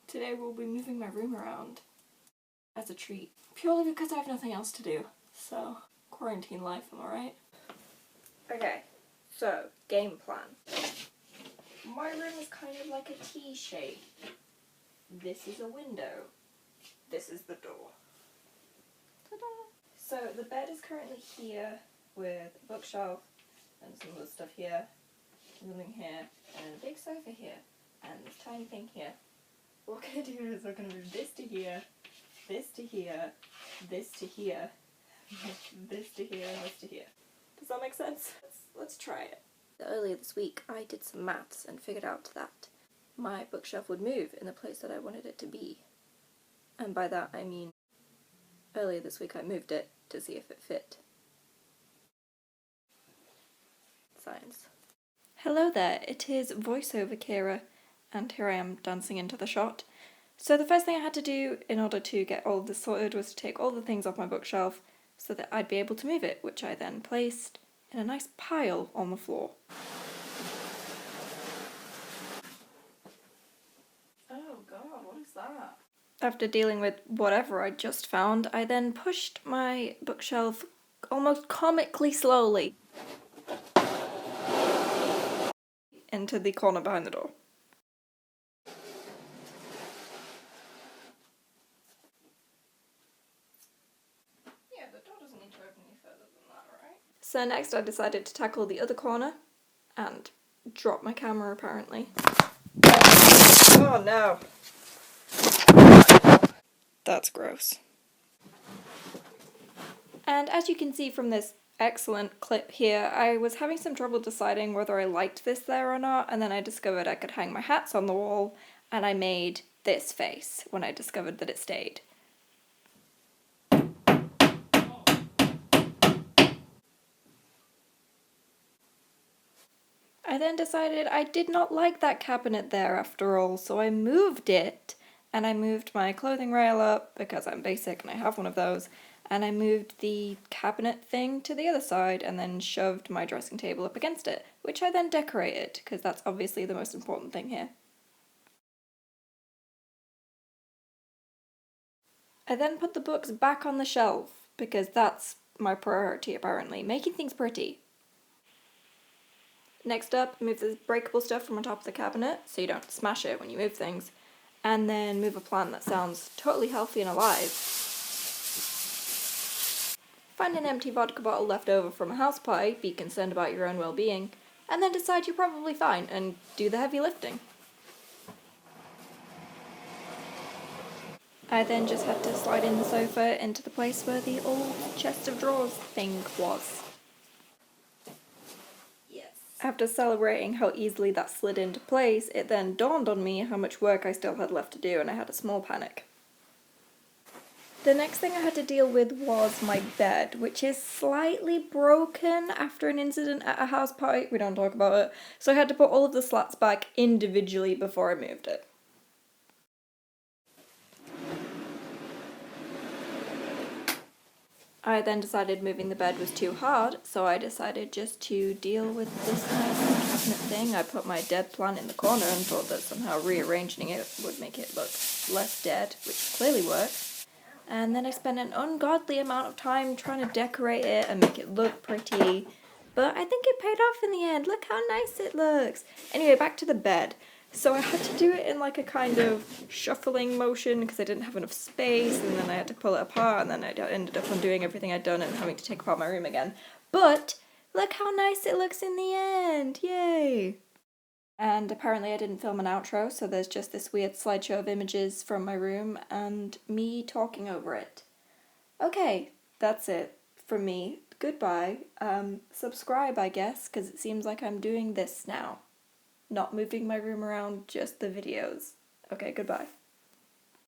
Today we'll be moving my room around as a treat. Purely because I have nothing else to do. So, quarantine life, am I right? Okay, so, game plan. My room is kind of like a T shape. This is a window. This is the door. Ta-da! So the bed is currently here with a bookshelf and some other stuff here, something here, and a big sofa here, and this tiny thing here. What we're going to do is we're going to move this to here, this to here, this to here, this to here, and this to here. Does that make sense? Let's try it. Earlier this week I did some maths and figured out that my bookshelf would move in the place that I wanted it to be. And by that I mean earlier this week I moved it to see if it fit. Science. Hello there, it is voiceover Kira, and here I am dancing into the shot. So the first thing I had to do in order to get all of this sorted was to take all the things off my bookshelf so that I'd be able to move it, which I then placed in a nice pile on the floor. Oh god, what is that? After dealing with whatever I just found, I then pushed my bookshelf almost comically slowly into the corner behind the door. Yeah, the door doesn't need to open any further than that, right? So next I decided to tackle the other corner and drop my camera apparently. Oh no! That's gross. And as you can see from this excellent clip here, I was having some trouble deciding whether I liked this there or not, and then I discovered I could hang my hats on the wall, and I made this face when I discovered that it stayed. I then decided I did not like that cabinet there after all, so I moved it, and I moved my clothing rail up, because I'm basic and I have one of those, and I moved the cabinet thing to the other side and then shoved my dressing table up against it, which I then decorated, because that's obviously the most important thing here. I then put the books back on the shelf, because that's my priority apparently, making things pretty. Next up, move the breakable stuff from on top of the cabinet, so you don't smash it when you move things, and then move a plant that sounds totally healthy and alive. Find an empty vodka bottle left over from a house party, be concerned about your own well-being, and then decide you're probably fine and do the heavy lifting. I then just had to slide in the sofa into the place where the old chest of drawers thing was. Yes. After celebrating how easily that slid into place, it then dawned on me how much work I still had left to do, and I had a small panic. The next thing I had to deal with was my bed, which is slightly broken after an incident at a house party. We don't talk about it. So I had to put all of the slats back individually before I moved it. I then decided moving the bed was too hard, so I decided just to deal with this nice cabinet thing. I put my dead plant in the corner and thought that somehow rearranging it would make it look less dead, which clearly worked. And then I spent an ungodly amount of time trying to decorate it and make it look pretty. But I think it paid off in the end. Look how nice it looks. Anyway, back to the bed. So I had to do it in like a kind of shuffling motion because I didn't have enough space, and then I had to pull it apart, and then I ended up undoing everything I'd done and having to take apart my room again. But look how nice it looks in the end. Yay! And apparently I didn't film an outro, so there's just this weird slideshow of images from my room and me talking over it. Okay, that's it from me. Goodbye. Subscribe, I guess, because it seems like I'm doing this now. Not moving my room around, just the videos. Okay, goodbye.